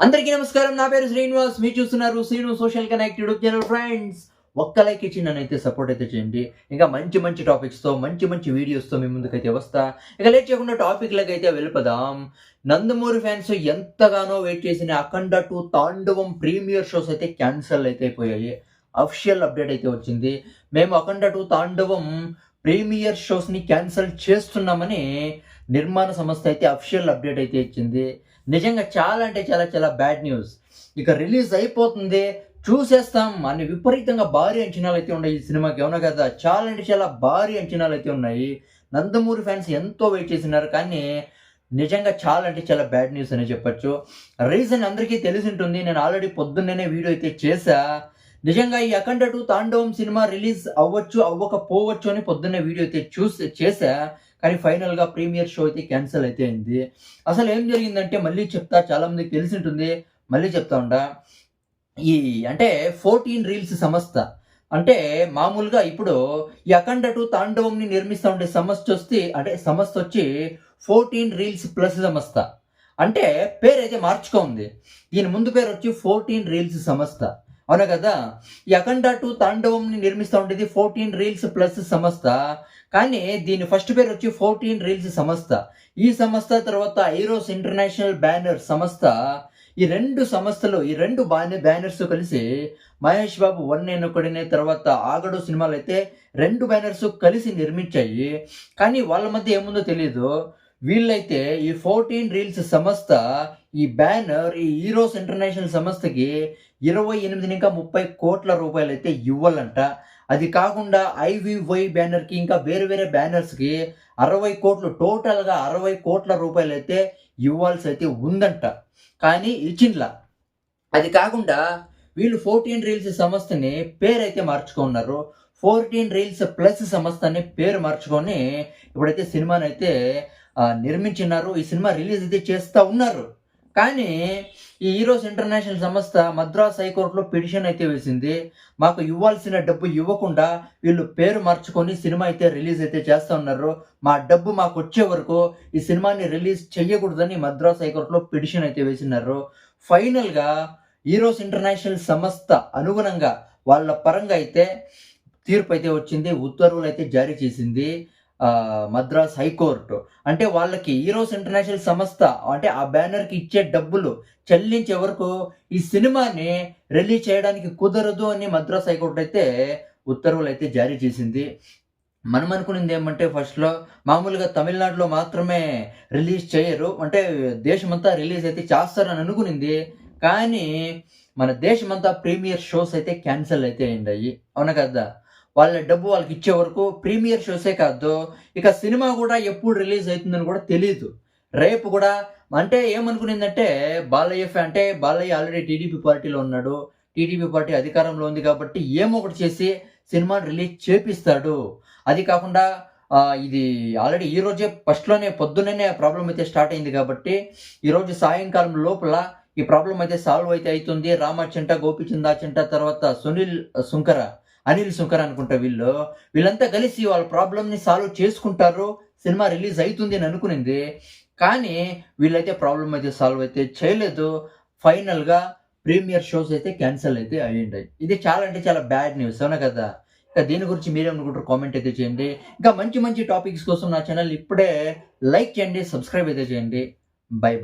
అందరికీ నమస్కారం. నా పేరు శ్రీనివాస్. మీరు చూస్తున్నారు Srinu social connect YouTube channel. Friends, ఒక్క లైక్ ఇచ్చి నన్నైతే సపోర్ట్ అయితే చేయండి. ఇంకా మంచి మంచి టాపిక్స్తో మంచి వీడియోస్తో మీ ముందుకైతే వస్తా. ఇక లేట్ చేయకుండా టాపిక్లకి అయితే వెళ్ళిపోదాం. నందమూరి ఫ్యాన్స్ ఎంతగానో వెయిట్ చేసిన అఖండ 2 తాండవం ప్రీమియర్ షోస్ అయితే క్యాన్సిల్ అయితే అయిపోయాయి. అఫిషియల్ అప్డేట్ అయితే వచ్చింది. మేము అఖండ 2 తాండవం ప్రీమియర్ షోస్ని క్యాన్సిల్ చేస్తున్నామని నిర్మాణ సంస్థ అయితే అఫిషియల్ అప్డేట్ అయితే ఇచ్చింది. నిజంగా చాలా అంటే చాలా బ్యాడ్ న్యూస్. ఇక రిలీజ్ అయిపోతుంది, చూసేస్తాం అని విపరీతంగా భారీ అంచనాలు అయితే ఉన్నాయి ఈ సినిమాకి. అవునా కదా? చాలా అంటే చాలా భారీ అంచనాలు అయితే ఉన్నాయి. నందమూరి ఫ్యాన్స్ ఎంతో వెయిట్ చేసినారు, కానీ నిజంగా చాలా అంటే చాలా బ్యాడ్ న్యూస్ అని చెప్పొచ్చు. రీజన్ అందరికీ తెలిసి ఉంటుంది. నేను ఆల్రెడీ పొద్దున్నే వీడియో అయితే చేశా. నిజంగా ఈ అఖండ 2 తాండవం సినిమా రిలీజ్ అవ్వచ్చు అవ్వకపోవచ్చు అని పొద్దున్నే వీడియో అయితే చేశా. కానీ ఫైనల్గా ప్రీమియర్ షో అయితే క్యాన్సిల్ అయితే అయింది. అసలు ఏం జరిగిందంటే మళ్ళీ చెప్తా, చాలా మందికి తెలిసి ఉంటుంది, మళ్ళీ చెప్తా ఉండా. ఈ అంటే 14 రీల్స్ సంస్థ, అంటే మామూలుగా ఇప్పుడు ఈ అఖండ 2 తాండవంని నిర్మిస్తూ ఉండే సంస్థ వచ్చి 14 రీల్స్ ప్లస్ సంస్థ. అంటే పేరైతే మార్చుకోండి. దీని ముందు పేరు వచ్చి 14 రీల్స్ సంస్థ. అవునా కదా? ఈ అఖండ 2 తాండవంని నిర్మిస్తూ ఉండేది 14 రీల్స్ ప్లస్ సంస్థ. కానీ దీని ఫస్ట్ పేరు వచ్చి 14 రీల్స్ సంస్థ. ఈ సంస్థ తర్వాత ఐరోస్ ఇంటర్నేషనల్ బ్యానర్ సంస్థ. ఈ రెండు బ్యానర్స్ కలిసి మహేష్ బాబు 1 నేను ఒకడినే తర్వాత ఆగడు సినిమాలు అయితే 2 బ్యానర్స్ కలిసి నిర్మించాయి. కానీ వాళ్ళ మధ్య ఏముందో తెలియదు. వీళ్ళైతే ఈ 14 రీల్స్ సంస్థ ఈ బ్యానర్ ఈ హీరోస్ ఇంటర్నేషనల్ సంస్థకి 28 ఇంకా 30 కోట్ల రూపాయలు అయితే ఇవ్వాలంట. అది కాకుండా ఐవివై బ్యానర్కి ఇంకా వేరే బ్యానర్స్కి 60 కోట్లు, టోటల్గా 60 కోట్ల రూపాయలు అయితే ఇవ్వాల్సి అయితే ఉందంట. కానీ ఇచ్చిండ్లా. అది కాకుండా వీళ్ళు 14 రీల్స్ సంస్థని పేరైతే మార్చుకున్నారు. 14 రీల్స్ ప్లస్ సంస్థ అని పేరు మార్చుకొని ఇప్పుడైతే సినిమాని అయితే నిర్మించినారు. ఈ సినిమా రిలీజ్ అయితే చేస్తూ ఉన్నారు. కానీ ఈ హీరోస్ ఇంటర్నేషనల్ సంస్థ మద్రాస్ హైకోర్టులో పిటిషన్ అయితే వేసింది. మాకు ఇవ్వాల్సిన డబ్బు ఇవ్వకుండా వీళ్ళు పేరు మార్చుకొని సినిమా అయితే రిలీజ్ అయితే చేస్తూ ఉన్నారు. మా డబ్బు మాకు వచ్చే వరకు ఈ సినిమాని రిలీజ్ చేయకూడదని మద్రాస్ హైకోర్టులో పిటిషన్ అయితే వేసినారు. ఫైనల్గా హీరోస్ ఇంటర్నేషనల్ సంస్థ అనుగుణంగా వాళ్ళ పరంగా అయితే తీర్పు అయితే వచ్చింది. ఉత్తర్వులు అయితే జారీ చేసింది మద్రాస్ హైకోర్టు. అంటే వాళ్ళకి హీరోస్ ఇంటర్నేషనల్ సంస్థ అంటే ఆ బ్యానర్కి ఇచ్చే డబ్బులు చెల్లించే వరకు ఈ సినిమాని రిలీజ్ చేయడానికి కుదరదు అని మద్రాస్ హైకోర్టు అయితే ఉత్తర్వులు అయితే జారీ చేసింది. మనం అనుకునేది ఏమంటే ఫస్ట్లో మామూలుగా తమిళనాడులో మాత్రమే రిలీజ్ చేయరు, అంటే దేశమంతా రిలీజ్ అయితే చేస్తారని అనుకునింది. కానీ మన దేశమంతా ప్రీమియర్ షోస్ అయితే క్యాన్సిల్ అయితే అయ్యాయి. అవునా కదా? వాళ్ళ డబ్బు వాళ్ళకి ఇచ్చే వరకు ప్రీమియర్ షోసే కాదు, ఇక సినిమా కూడా ఎప్పుడు రిలీజ్ అవుతుందని కూడా తెలియదు. రేపు కూడా అంటే ఏమనుకునిందంటే బాలయ్య ఆల్రెడీ టీడీపీ పార్టీలో ఉన్నాడు. టీడీపీ పార్టీ అధికారంలో ఉంది కాబట్టి ఏమో ఒకటి చేసి సినిమాని రిలీజ్ చేపిస్తాడు. అది కాకుండా ఇది ఆల్రెడీ ఈరోజే ఫస్ట్లోనే పొద్దున్నే ప్రాబ్లం అయితే స్టార్ట్ అయింది కాబట్టి ఈరోజు సాయంకాలం లోపల ఈ ప్రాబ్లం అయితే సాల్వ్ అయితే అవుతుంది. రామచంట, గోపిచందాచంట, తర్వాత అనిల్ శుంకర్ అనుకుంటా, వీళ్ళంతా కలిసి వాళ్ళ ప్రాబ్లమ్ని సాల్వ్ చేసుకుంటారు, సినిమా రిలీజ్ అవుతుంది అని అనుకునింది. కానీ వీళ్ళైతే ప్రాబ్లం అయితే సాల్వ్ అయితే చేయలేదు. ఫైనల్గా ప్రీమియర్ షోస్ అయితే క్యాన్సిల్ అయితే అయ్యిండాయి. ఇది చాలా అంటే చాలా బ్యాడ్ న్యూస్. అవునా కదా? ఇంకా దీని గురించి మీరేమనుకుంటారు కామెంట్ అయితే చేయండి. ఇంకా మంచి టాపిక్స్ కోసం నా ఛానల్ ఇప్పుడే లైక్ చేయండి, సబ్స్క్రైబ్ అయితే చేయండి. బై.